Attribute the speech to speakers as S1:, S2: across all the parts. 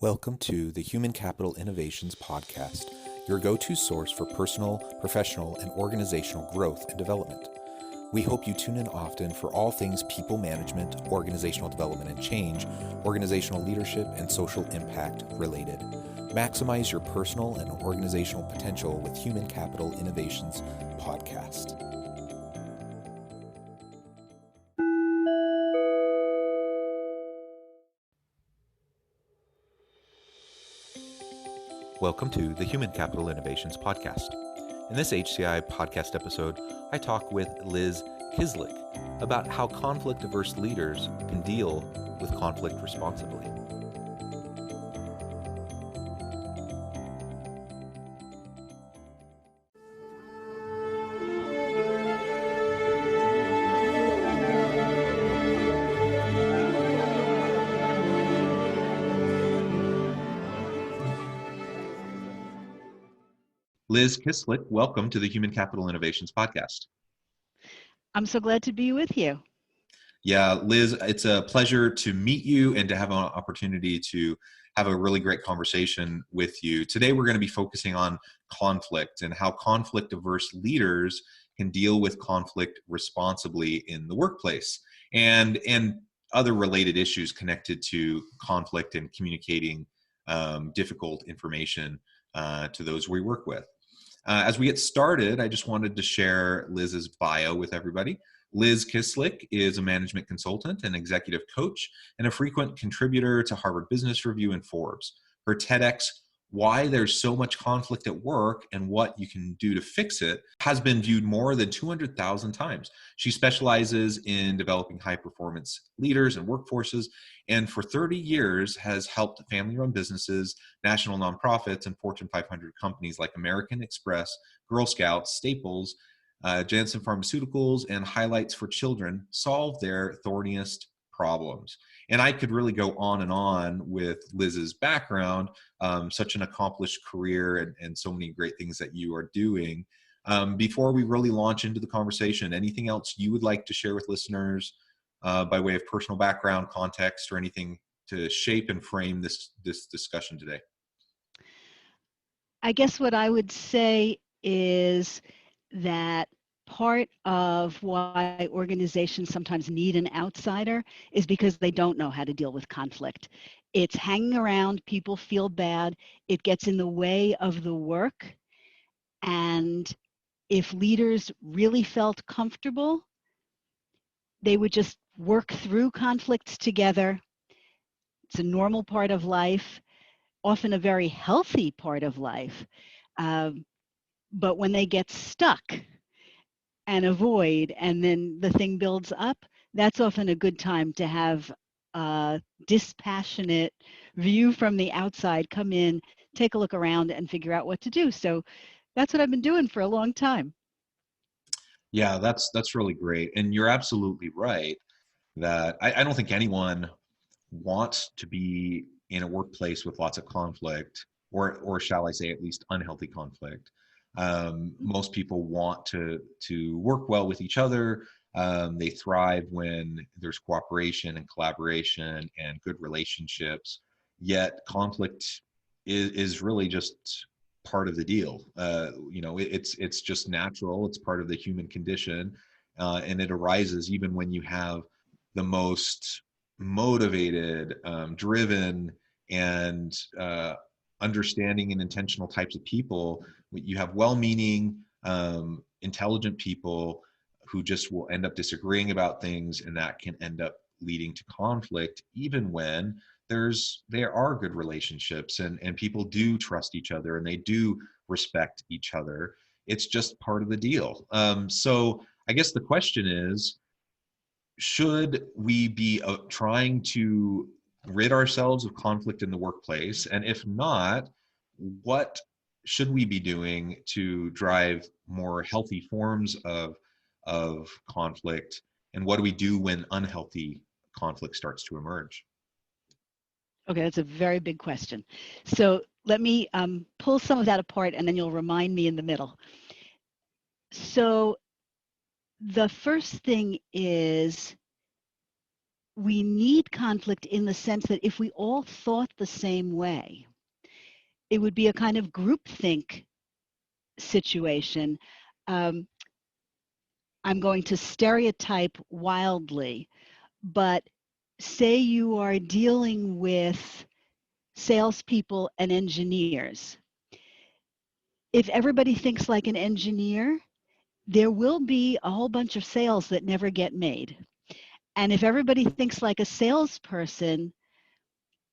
S1: Welcome to the Human Capital Innovations Podcast, your go-to source for personal, professional, and organizational growth and development. We hope you tune in often for all things people management, organizational development and change, organizational leadership, and social impact related. Maximize your personal and organizational potential with Human Capital Innovations Podcast. Welcome to the Human Capital Innovations Podcast. In this HCI podcast episode, I talk with Liz Kislik about how conflict-averse leaders can deal with conflict responsibly. Liz Kislik, welcome to the Human Capital Innovations Podcast.
S2: I'm so glad to be with you.
S1: Yeah, Liz, it's a pleasure to meet you and to have an opportunity to have a really great conversation with you. Today, we're going to be focusing on conflict and how conflict-averse leaders can deal with conflict responsibly in the workplace and other related issues connected to conflict and communicating difficult information to those we work with. As we get started, I just wanted to share Liz's bio with everybody. Liz Kislik is a management consultant and executive coach and a frequent contributor to Harvard Business Review and Forbes. Her TEDx, Why There's So Much Conflict at Work and What You Can Do to Fix It, has been viewed more than 200,000 times. She specializes in developing high-performance leaders and workforces, and for 30 years has helped family-run businesses, national nonprofits, and Fortune 500 companies like American Express, Girl Scouts, Staples, Janssen Pharmaceuticals, and Highlights for Children solve their thorniest problems. And I could really go on and on with Liz's background, such an accomplished career and so many great things that you are doing. Before we really launch into the conversation, anything else you would like to share with listeners by way of personal background, context, or anything to shape and frame this discussion today?
S2: I guess what I would say is that part of why organizations sometimes need an outsider is because they don't know how to deal with conflict. It's hanging around, people feel bad, it gets in the way of the work, and if leaders really felt comfortable, they would just work through conflicts together. It's a normal part of life, often a very healthy part of life. But when they get stuck and avoid, and then the thing builds up, that's often a good time to have a dispassionate view from the outside come in, take a look around, and figure out what to do. So that's what I've been doing for a long time.
S1: Yeah, that's really great. And you're absolutely right that I don't think anyone wants to be in a workplace with lots of conflict, or shall I say at least unhealthy conflict. Most people want to work well with each other. They thrive when there's cooperation and collaboration and good relationships. Yet conflict is really just part of the deal. It's just natural. It's part of the human condition, and it arises even when you have the most motivated, driven, and understanding and intentional types of people. You have well-meaning, intelligent people who just will end up disagreeing about things, and that can end up leading to conflict, even when there are good relationships and people do trust each other and they do respect each other. It's just part of the deal. So I guess the question is, should we be trying to rid ourselves of conflict in the workplace? And if not, what should we be doing to drive more healthy forms of conflict? And what do we do when unhealthy conflict starts to emerge?
S2: Okay, that's a very big question. So let me pull some of that apart, and then you'll remind me in the middle. So the first thing is, we need conflict in the sense that if we all thought the same way, it would be a kind of groupthink situation. Um, I'm going to stereotype wildly, but say you are dealing with salespeople and engineers. If everybody thinks like an engineer, there will be a whole bunch of sales that never get made. And if everybody thinks like a salesperson,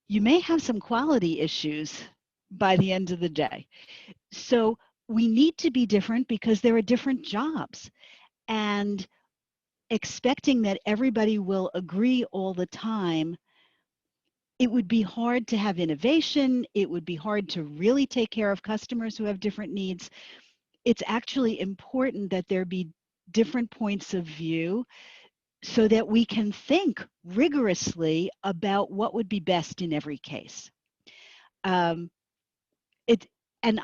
S2: you may have some quality issues by the end of the day. So we need to be different because there are different jobs. And expecting that everybody will agree all the time, it would be hard to have innovation. It would be hard to really take care of customers who have different needs. It's actually important that there be different points of view so that we can think rigorously about what would be best in every case. Um, it and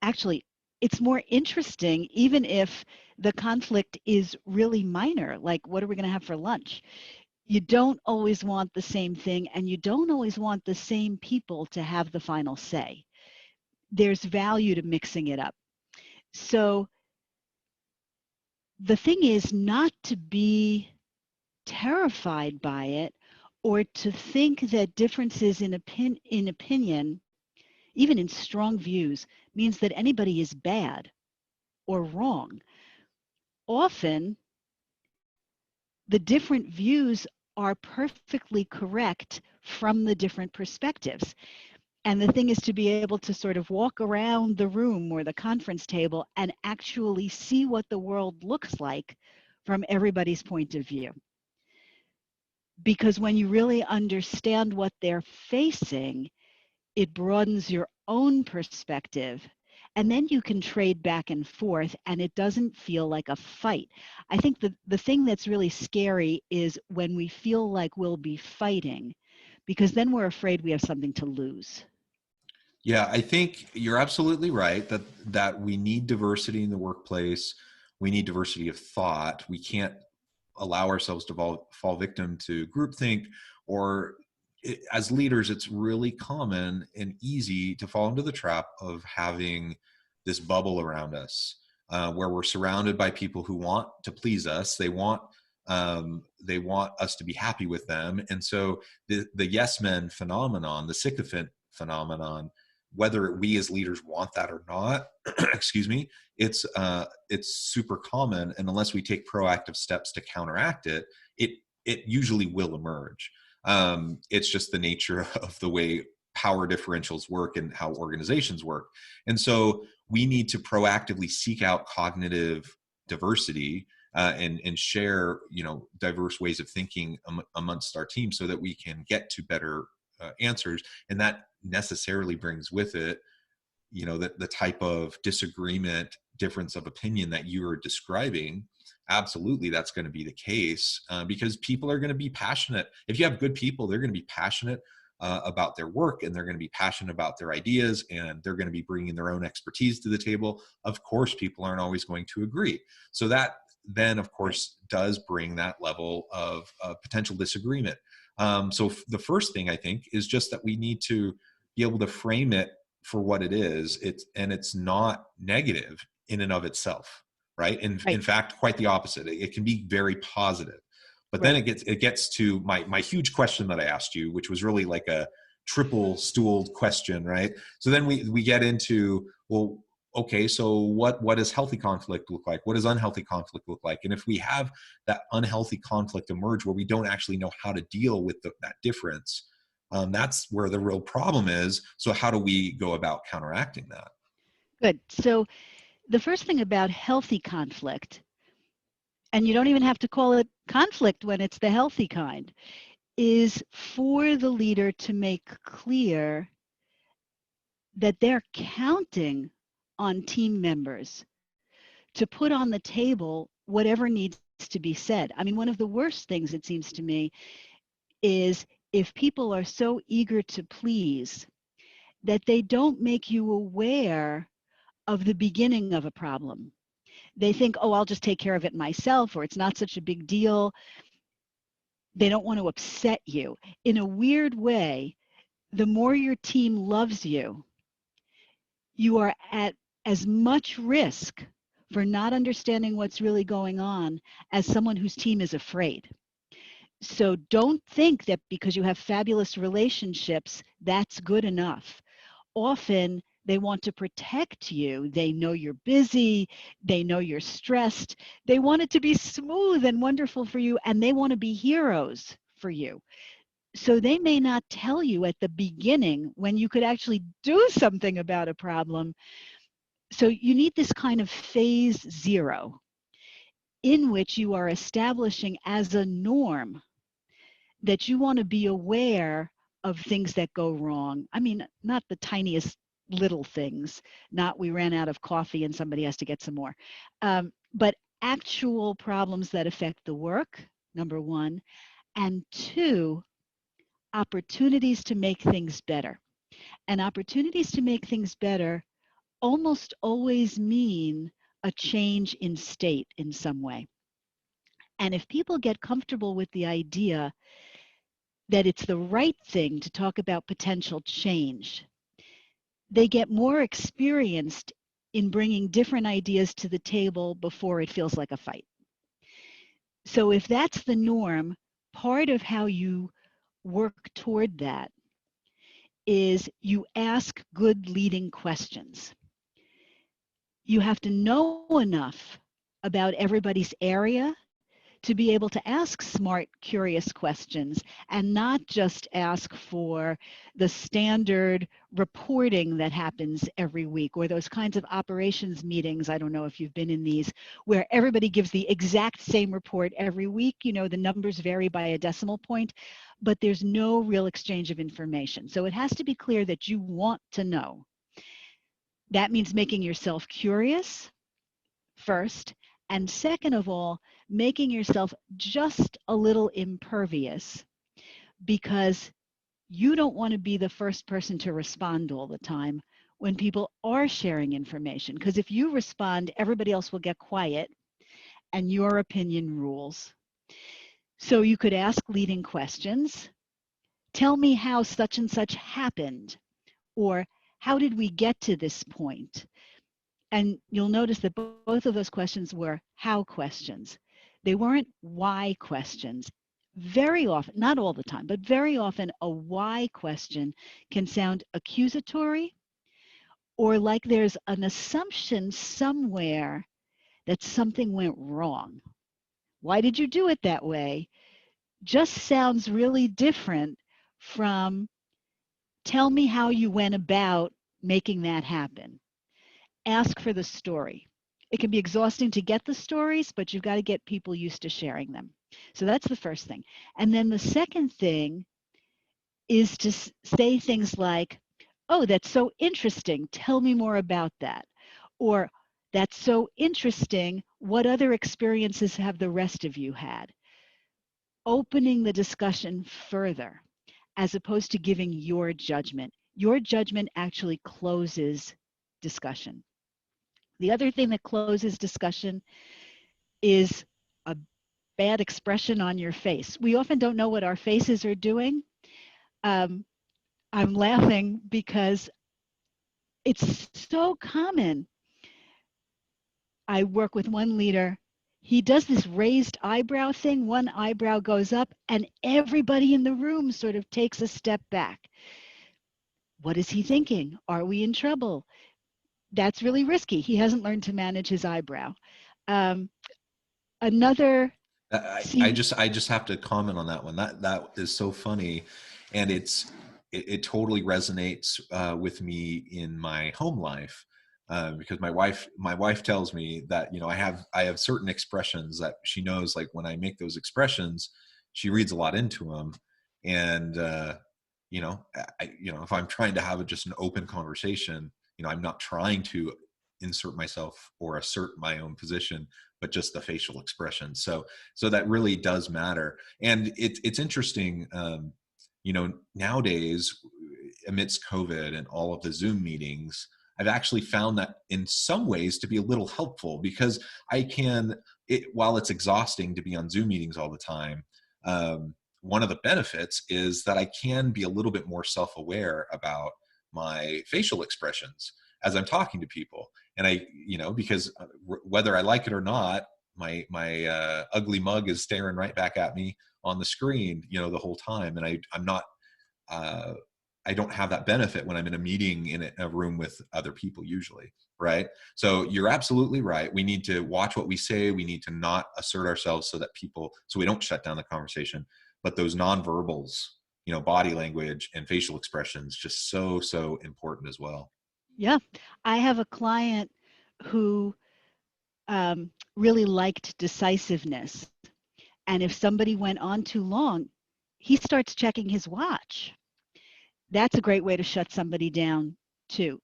S2: actually, it's more interesting even if the conflict is really minor, like what are we going to have for lunch? You don't always want the same thing, and you don't always want the same people to have the final say. There's value to mixing it up. So the thing is not to be terrified by it or to think that differences in opinion, even in strong views, means that anybody is bad or wrong. Often, the different views are perfectly correct from the different perspectives. And the thing is to be able to sort of walk around the room or the conference table and actually see what the world looks like from everybody's point of view. Because when you really understand what they're facing, it broadens your own perspective. And then you can trade back and forth and it doesn't feel like a fight. I think the thing that's really scary is when we feel like we'll be fighting, because then we're afraid we have something to lose.
S1: Yeah, I think you're absolutely right that we need diversity in the workplace. We need diversity of thought. We can't allow ourselves to fall victim to groupthink, or as leaders, it's really common and easy to fall into the trap of having this bubble around us, where we're surrounded by people who want to please us. They want us to be happy with them, and so the yes men phenomenon, the sycophant phenomenon, whether we as leaders want that or not, excuse me, it's super common, and unless we take proactive steps to counteract it, it usually will emerge. It's just the nature of the way power differentials work and how organizations work, and so we need to proactively seek out cognitive diversity, and share diverse ways of thinking amongst our team so that we can get to better answers, and that necessarily brings with it the type of disagreement, difference of opinion that you are describing. Absolutely, that's going to be the case, because people are going to be passionate. If you have good people, they're going to be passionate about their work, and they're going to be passionate about their ideas, and they're going to be bringing their own expertise to the table. Of course, people aren't always going to agree. So that then, of course, does bring that level of potential disagreement. So the first thing I think is just that we need to be able to frame it for what it is. It's not negative in and of itself, right? In
S2: Right,
S1: fact, quite the opposite. It can be very positive. But then
S2: right.
S1: it gets to my huge question that I asked you, which was really like a triple stooled question, right? So then we get into, well, okay, so what does healthy conflict look like? What does unhealthy conflict look like? And if we have that unhealthy conflict emerge where we don't actually know how to deal with that difference, that's where the real problem is. So how do we go about counteracting that?
S2: Good. So the first thing about healthy conflict, and you don't even have to call it conflict when it's the healthy kind, is for the leader to make clear that they're counting on team members to put on the table whatever needs to be said. I mean, one of the worst things, it seems to me, is if people are so eager to please that they don't make you aware of the beginning of a problem. They think, oh, I'll just take care of it myself, or it's not such a big deal. They don't want to upset you. In a weird way, the more your team loves you, you are at as much risk for not understanding what's really going on as someone whose team is afraid. So don't think that because you have fabulous relationships, that's good enough. Often they want to protect you. They know you're busy. They know you're stressed. They want it to be smooth and wonderful for you, and they want to be heroes for you. So they may not tell you at the beginning when you could actually do something about a problem. So you need this kind of phase zero in which you are establishing as a norm that you want to be aware of things that go wrong. I mean, not the tiniest little things, not we ran out of coffee and somebody has to get some more, but actual problems that affect the work, number one, and two, opportunities to make things better. And opportunities to make things better almost always mean a change in state in some way. And if people get comfortable with the idea that it's the right thing to talk about potential change, they get more experienced in bringing different ideas to the table before it feels like a fight. So if that's the norm, part of how you work toward that is you ask good leading questions. You have to know enough about everybody's area to be able to ask smart, curious questions and not just ask for the standard reporting that happens every week or those kinds of operations meetings. I don't know if you've been in these where everybody gives the exact same report every week. You know, the numbers vary by a decimal point, but there's no real exchange of information. So it has to be clear that you want to know. That means making yourself curious first, and second of all, making yourself just a little impervious because you don't want to be the first person to respond all the time when people are sharing information. Because if you respond, everybody else will get quiet and your opinion rules. So you could ask leading questions. Tell me how such and such happened, or how did we get to this point? And you'll notice that both of those questions were how questions. They weren't why questions. Very often, not all the time, but very often a why question can sound accusatory or like there's an assumption somewhere that something went wrong. Why did you do it that way? Just sounds really different from tell me how you went about making that happen. Ask for the story. It can be exhausting to get the stories, but you've got to get people used to sharing them. So that's the first thing. And then the second thing is to say things like, oh, that's so interesting. Tell me more about that. Or, that's so interesting. What other experiences have the rest of you had? Opening the discussion further as opposed to giving your judgment. Your judgment actually closes discussion. The other thing that closes discussion is a bad expression on your face. We often don't know what our faces are doing. I'm laughing because it's so common. I work with one leader. He does this raised eyebrow thing. One eyebrow goes up and everybody in the room sort of takes a step back. What is he thinking? Are we in trouble? That's really risky. He hasn't learned to manage his eyebrow. Um, another
S1: I just have to comment on that one. That is so funny, and it totally resonates with me in my home life because my wife tells me that I have certain expressions that she knows, like when I make those expressions, she reads a lot into them, and if I'm trying to have just an open conversation, I'm not trying to insert myself or assert my own position, but just the facial expression. So that really does matter. And it's interesting, nowadays amidst COVID and all of the Zoom meetings, I've actually found that in some ways to be a little helpful because while it's exhausting to be on Zoom meetings all the time, one of the benefits is that I can be a little bit more self-aware about my facial expressions as I'm talking to people. And because whether I like it or not, my ugly mug is staring right back at me on the screen, the whole time. And I'm not, I don't have that benefit when I'm in a meeting in a room with other people usually, right? So you're absolutely right. We need to watch what we say. We need to not assert ourselves so we don't shut down the conversation. But those nonverbals, body language and facial expressions, just so important as well.
S2: Yeah. I have a client who really liked decisiveness. And if somebody went on too long, he starts checking his watch. That's a great way to shut somebody down too.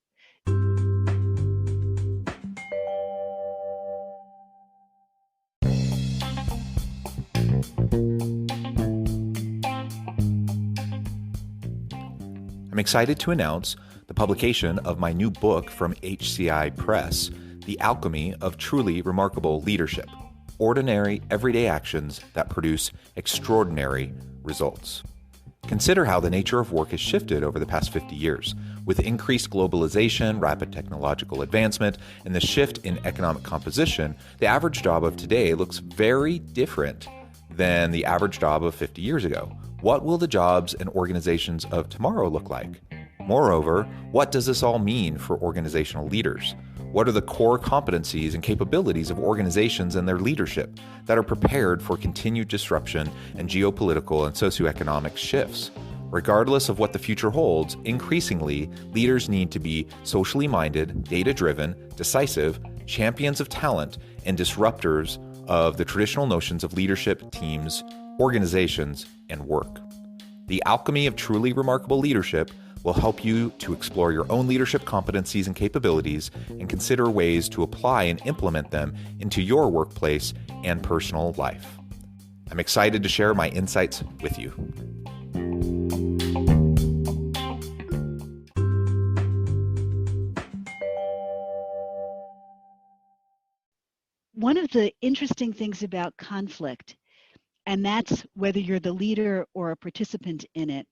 S3: I'm excited to announce the publication of my new book from HCI Press, The Alchemy of Truly Remarkable Leadership: Ordinary, Everyday Actions that Produce Extraordinary Results. Consider how the nature of work has shifted over the past 50 years. With increased globalization, rapid technological advancement, and the shift in economic composition, the average job of today looks very different than the average job of 50 years ago. What will the jobs and organizations of tomorrow look like? Moreover, what does this all mean for organizational leaders? What are the core competencies and capabilities of organizations and their leadership that are prepared for continued disruption and geopolitical and socioeconomic shifts? Regardless of what the future holds, increasingly, leaders need to be socially minded, data-driven, decisive, champions of talent, and disruptors of the traditional notions of leadership, teams, organizations, and work. The Alchemy of Truly Remarkable Leadership will help you to explore your own leadership competencies and capabilities and consider ways to apply and implement them into your workplace and personal life. I'm excited to share my insights with you.
S2: One of the interesting things about conflict, and that's whether you're the leader or a participant in it,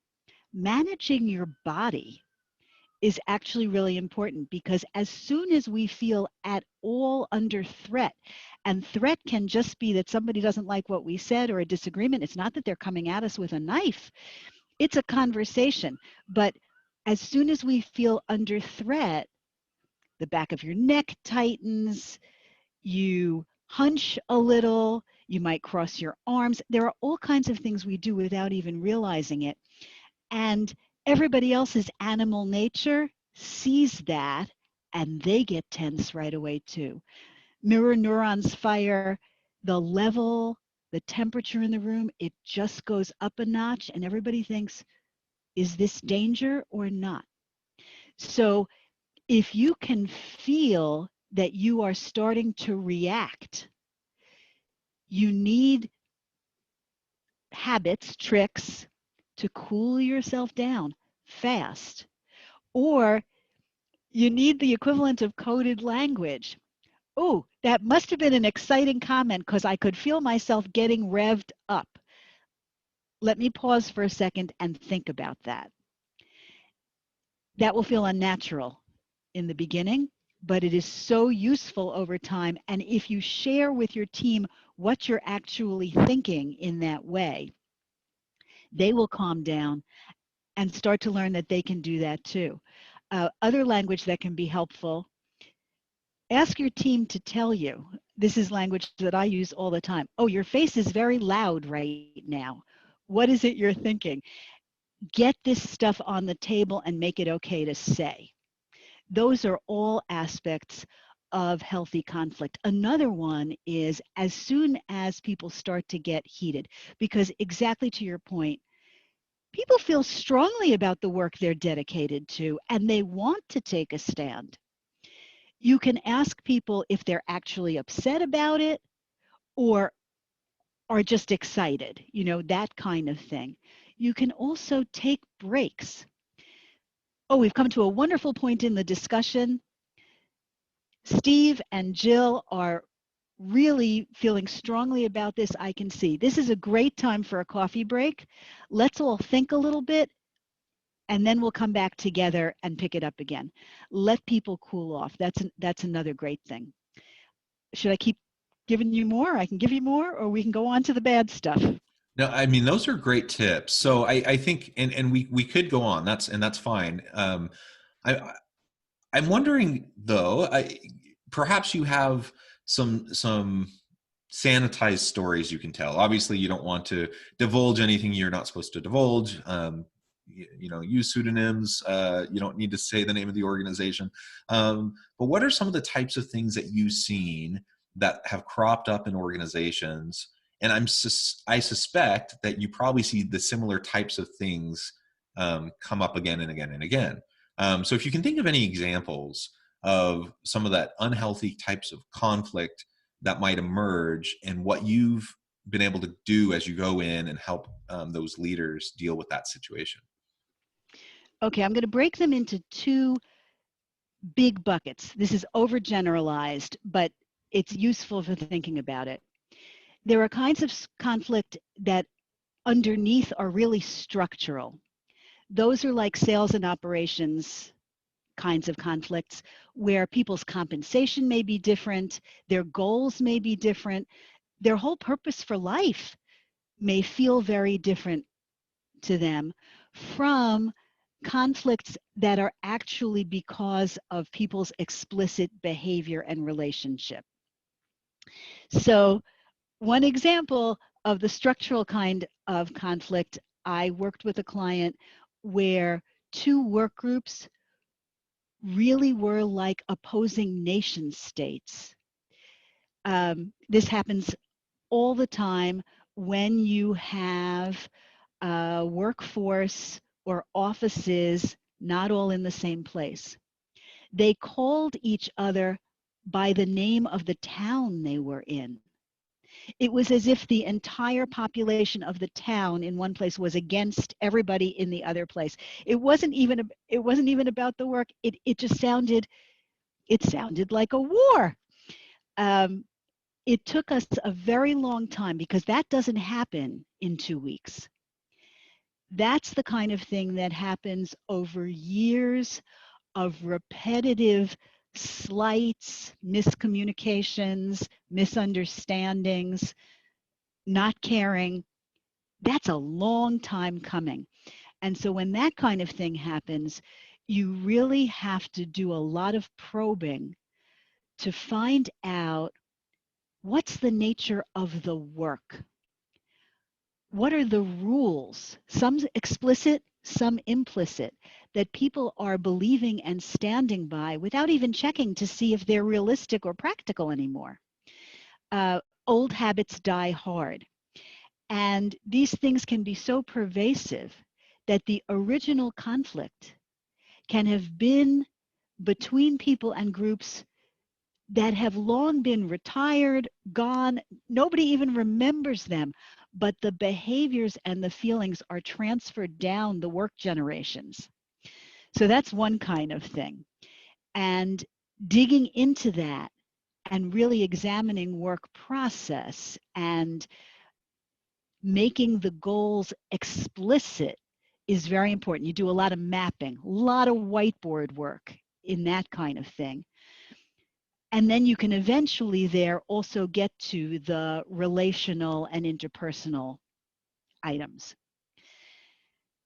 S2: managing your body is actually really important, because as soon as we feel at all under threat, and threat can just be that somebody doesn't like what we said or a disagreement, it's not that they're coming at us with a knife, it's a conversation. But as soon as we feel under threat, the back of your neck tightens, you hunch a little, you might cross your arms. There are all kinds of things we do without even realizing it. And everybody else's animal nature sees that and they get tense right away too. Mirror neurons fire, the level, the temperature in the room, it just goes up a notch and everybody thinks, is this danger or not? So if you can feel that you are starting to react, you need habits, tricks to cool yourself down fast. Or you need the equivalent of coded language. Oh, that must have been an exciting comment because I could feel myself getting revved up. Let me pause for a second and think about that. That will feel unnatural in the beginning, but it is so useful over time. And if you share with your team what you're actually thinking in that way, they will calm down and start to learn that they can do that too. Other language that can be helpful, ask your team to tell you. This is language that I use all the time. Oh, your face is very loud right now. What is it you're thinking? Get this stuff on the table and make it okay to say. Those are all aspects of healthy conflict. Another one is as soon as people start to get heated, because exactly to your point, people feel strongly about the work they're dedicated to and they want to take a stand. You can ask people if they're actually upset about it or are just excited, that kind of thing. You can also take breaks. Oh, we've come to a wonderful point in the discussion. Steve and Jill are really feeling strongly about this, I can see this is a great time for a coffee break. Let's all think a little bit, and then we'll come back together and pick it up again. Let people cool off. That's another great thing. Should I keep giving you more? I can give you more, or we can go on to the bad stuff.
S1: No, I mean, those are great tips. So I think, and we could go on. That's fine. I I'm wondering though, perhaps you have some sanitized stories you can tell. Obviously, you don't want to divulge anything you're not supposed to divulge. Use pseudonyms. You don't need to say the name of the organization. But what are some of the types of things that you've seen that have cropped up in organizations? And I suspect that you probably see the similar types of things come up again and again and again. So if you can think of any examples of some of that unhealthy types of conflict that might emerge and what you've been able to do as you go in and help those leaders deal with that situation.
S2: Okay, I'm going to break them into two big buckets. This is overgeneralized, but it's useful for thinking about it. There are kinds of conflict that underneath are really structural. Those are like sales and operations kinds of conflicts where people's compensation may be different, their goals may be different, their whole purpose for life may feel very different to them from conflicts that are actually because of people's explicit behavior and relationship. So one example of the structural kind of conflict, I worked with a client where two work groups really were like opposing nation states. This happens all the time when you have a workforce or offices not all in the same place. They called each other by the name of the town they were in. It was as if the entire population of the town in one place was against everybody in the other place. It wasn't even about the work. It just sounded like a war. It took us a very long time because that doesn't happen in 2 weeks. That's the kind of thing that happens over years of repetitive slights, miscommunications, misunderstandings, not caring. That's a long time coming. And so when that kind of thing happens, you really have to do a lot of probing to find out what's the nature of the work. What are the rules, some explicit, some implicit, that people are believing and standing by without even checking to see if they're realistic or practical anymore? Old habits die hard. And these things can be so pervasive that the original conflict can have been between people and groups that have long been retired, gone, nobody even remembers them, but the behaviors and the feelings are transferred down the work generations. So that's one kind of thing. And digging into that and really examining work process and making the goals explicit is very important. You do a lot of mapping, a lot of whiteboard work in that kind of thing. And then you can eventually there also get to the relational and interpersonal items.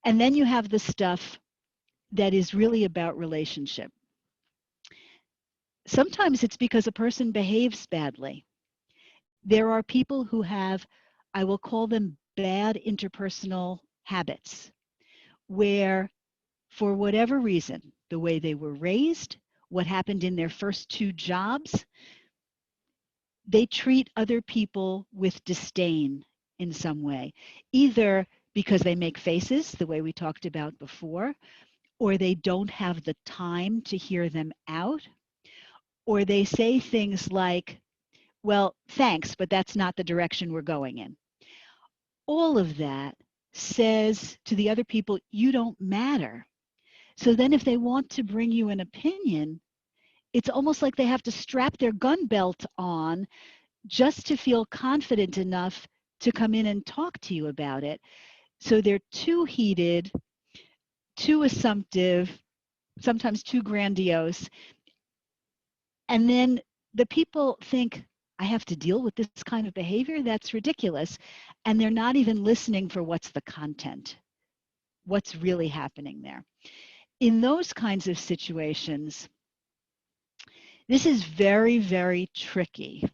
S2: And then you have the stuff that is really about relationship. Sometimes it's because a person behaves badly. There are people who have, I will call them bad interpersonal habits, where for whatever reason, the way they were raised, what happened in their first 2 jobs, they treat other people with disdain in some way, either because they make faces, the way we talked about before, or they don't have the time to hear them out, or they say things like, well, thanks, but that's not the direction we're going in. All of that says to the other people, you don't matter. So then if they want to bring you an opinion, it's almost like they have to strap their gun belt on just to feel confident enough to come in and talk to you about it. So they're too heated, too assumptive, sometimes too grandiose. And then the people think, I have to deal with this kind of behavior? That's ridiculous. And they're not even listening for what's the content, what's really happening there. In those kinds of situations, this is very, very tricky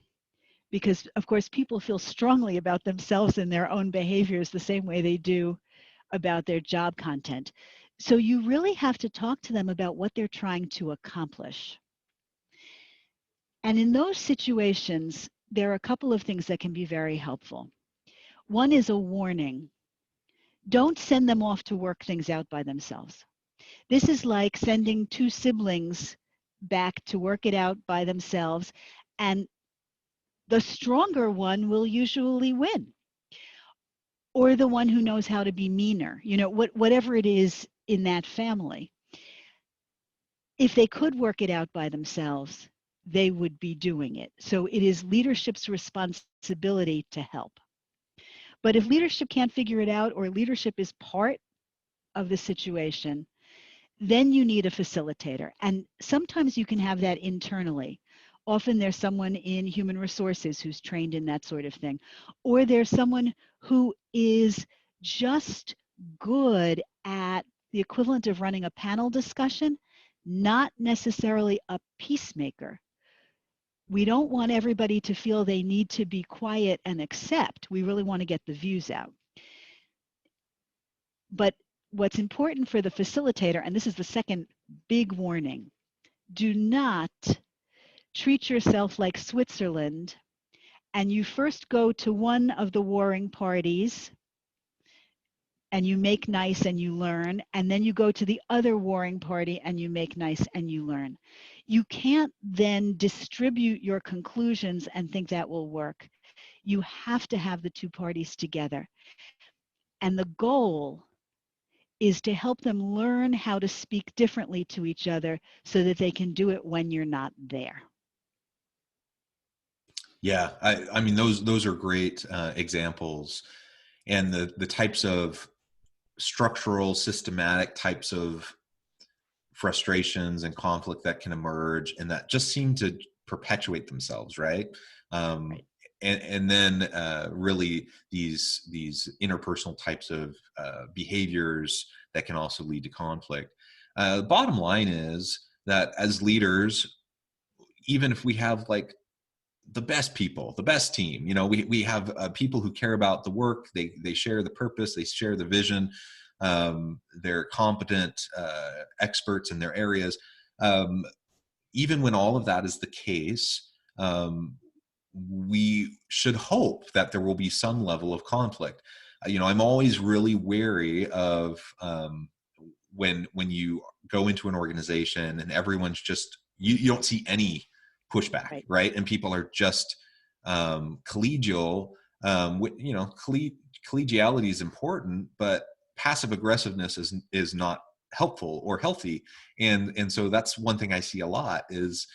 S2: because, of course, people feel strongly about themselves and their own behaviors the same way they do about their job content. So you really have to talk to them about what they're trying to accomplish. And in those situations, there are a couple of things that can be very helpful. One is a warning. Don't send them off to work things out by themselves. This is like sending two siblings back to work it out by themselves, and the stronger one will usually win, or the one who knows how to be meaner, whatever it is in that family. If they could work it out by themselves, they would be doing it. So it is leadership's responsibility to help. But if leadership can't figure it out, or leadership is part of the situation, then you need a facilitator. And sometimes you can have that internally. Often there's someone in human resources who's trained in that sort of thing. Or there's someone who is just good at the equivalent of running a panel discussion, not necessarily a peacemaker. We don't want everybody to feel they need to be quiet and accept. We really want to get the views out. But what's important for the facilitator, and this is the second big warning, do not treat yourself like Switzerland and you first go to one of the warring parties and you make nice and you learn, and then you go to the other warring party and you make nice and you learn. You can't then distribute your conclusions and think that will work. You have to have the two parties together. And the goal is to help them learn how to speak differently to each other so that they can do it when you're not there.
S1: Yeah, I mean, those are great examples, and the types of structural, systematic types of frustrations and conflict that can emerge, and that just seem to perpetuate themselves, right?
S2: Right.
S1: And then really these interpersonal types of behaviors that can also lead to conflict. The bottom line is that as leaders, even if we have like the best people, the best team, we have people who care about the work, they share the purpose, they share the vision, they're competent experts in their areas. Even when all of that is the case, we should hope that there will be some level of conflict. I'm always really wary of when you go into an organization and everyone's just, you don't see any pushback, right? And people are just collegial. Collegiality is important, but passive aggressiveness is not helpful or healthy. And so that's one thing I see a lot is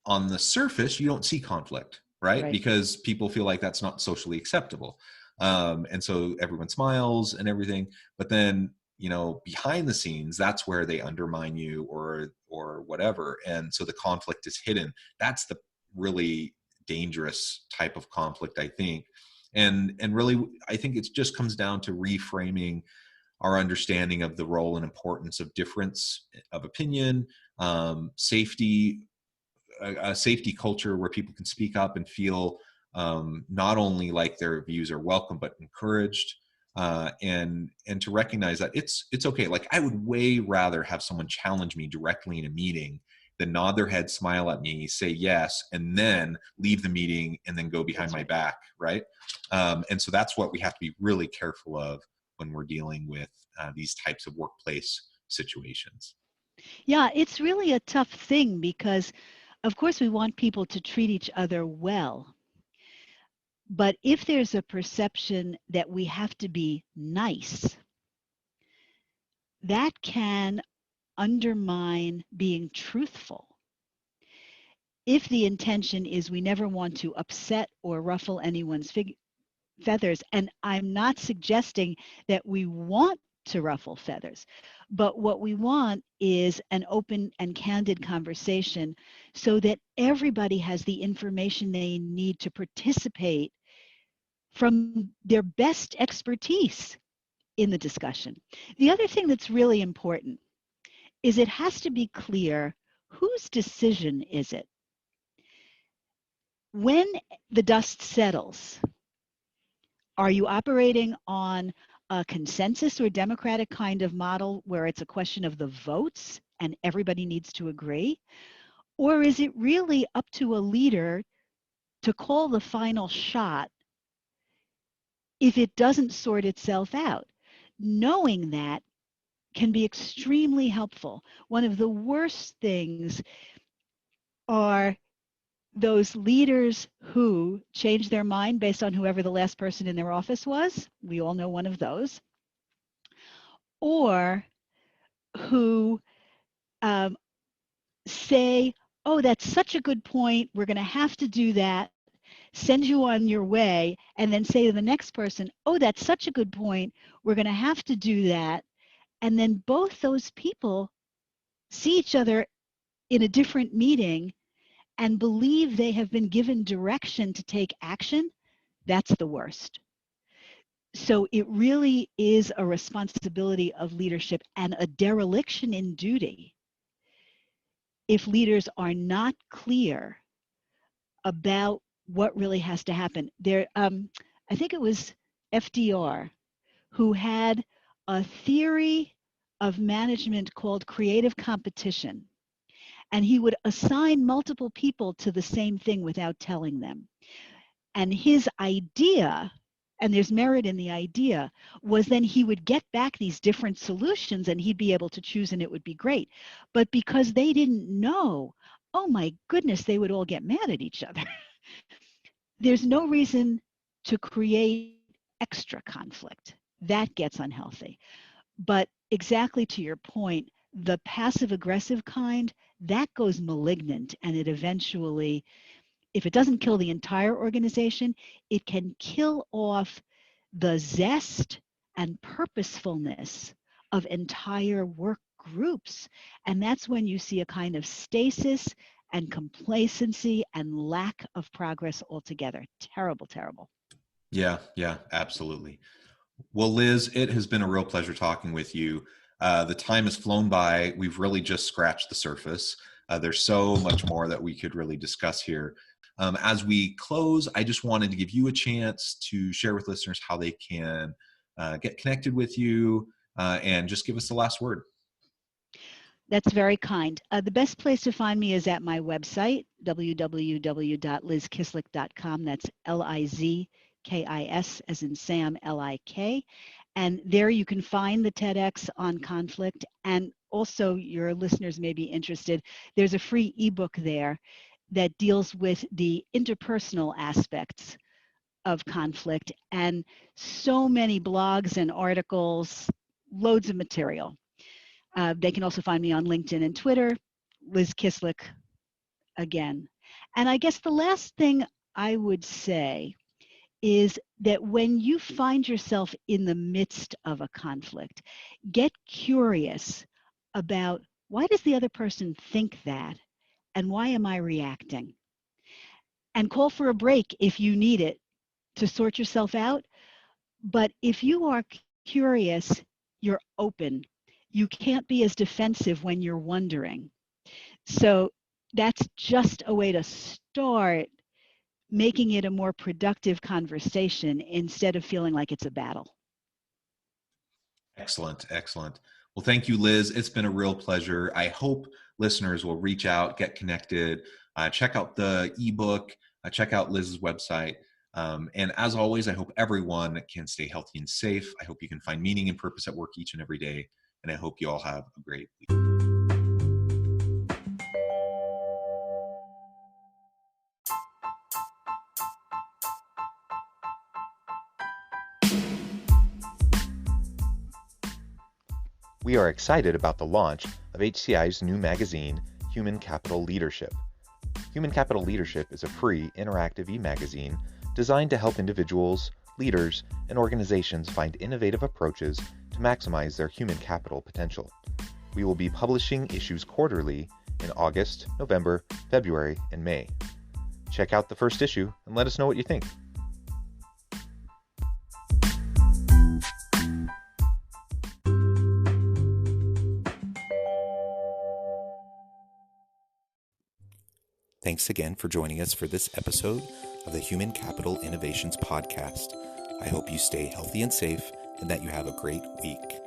S1: on the surface, you don't see conflict, right? Because people feel like that's not socially acceptable. And so everyone smiles and everything, but then, behind the scenes, that's where they undermine you or whatever. And so the conflict is hidden. That's the really dangerous type of conflict, I think. And really, I think it just comes down to reframing our understanding of the role and importance of difference of opinion, safety, a safety culture where people can speak up and feel not only like their views are welcome, but encouraged, and to recognize that it's okay. Like, I would way rather have someone challenge me directly in a meeting than nod their head, smile at me, say yes, and then leave the meeting and then go behind my back, right? And so that's what we have to be really careful of when we're dealing with these types of workplace situations.
S2: Yeah, it's really a tough thing because, of course, we want people to treat each other well. But if there's a perception that we have to be nice, that can undermine being truthful. if the intention is we never want to upset or ruffle anyone's feathers, and I'm not suggesting that we want to ruffle feathers, but what we want is an open and candid conversation so that everybody has the information they need to participate from their best expertise in the discussion. The other thing that's really important is it has to be clear whose decision is it. When the dust settles, are you operating on a consensus or democratic kind of model where it's a question of the votes and everybody needs to agree? Or is it really up to a leader to call the final shot if it doesn't sort itself out? Knowing that can be extremely helpful. One of the worst things are those leaders who change their mind based on whoever the last person in their office was. We all know one of those. Or who say, oh, that's such a good point, we're going to have to do that, send you on your way, and then say to the next person, oh, that's such a good point, we're going to have to do that. And then both those people see each other in a different meeting and believe they have been given direction to take action. That's the worst. So it really is a responsibility of leadership and a dereliction in duty if leaders are not clear about what really has to happen. I think it was FDR who had a theory of management called creative competition. And he would assign multiple people to the same thing without telling them. And his idea, and there's merit in the idea, was then he would get back these different solutions and he'd be able to choose and it would be great. But because they didn't know, oh my goodness, they would all get mad at each other. There's no reason to create extra conflict. That gets unhealthy. But exactly to your point, the passive-aggressive kind, that goes malignant, and it eventually, if it doesn't kill the entire organization, it can kill off the zest and purposefulness of entire work groups. And that's when you see a kind of stasis and complacency and lack of progress altogether. Terrible, terrible.
S1: Yeah, absolutely. Well, Liz, it has been a real pleasure talking with you. The time has flown by. We've really just scratched the surface. There's so much more that we could really discuss here. As we close, I just wanted to give you a chance to share with listeners how they can get connected with you and just give us the last word.
S2: That's very kind. The best place to find me is at my website, www.lizkislik.com. That's LIZKIS as in Sam, LIK. And there you can find the TEDx on conflict. And also your listeners may be interested. There's a free ebook there that deals with the interpersonal aspects of conflict, and so many blogs and articles, loads of material. They can also find me on LinkedIn and Twitter, Liz Kislik again. And I guess the last thing I would say is that when you find yourself in the midst of a conflict, get curious about why does the other person think that and why am I reacting? And call for a break if you need it to sort yourself out. But if you are curious, you're open. You can't be as defensive when you're wondering. So that's just a way to start making it a more productive conversation instead of feeling like it's a battle.
S1: Excellent. Well, thank you, Liz. It's been a real pleasure. I hope listeners will reach out, get connected, check out the ebook, check out Liz's website. And as always, I hope everyone can stay healthy and safe. I hope you can find meaning and purpose at work each and every day. And I hope you all have a great week.
S3: We are excited about the launch of HCI's new magazine, Human Capital Leadership. Human Capital Leadership is a free, interactive e-magazine designed to help individuals, leaders, and organizations find innovative approaches to maximize their human capital potential. We will be publishing issues quarterly in August, November, February, and May. Check out the first issue and let us know what you think. Thanks again for joining us for this episode of the Human Capital Innovations Podcast. I hope you stay healthy and safe and that you have a great week.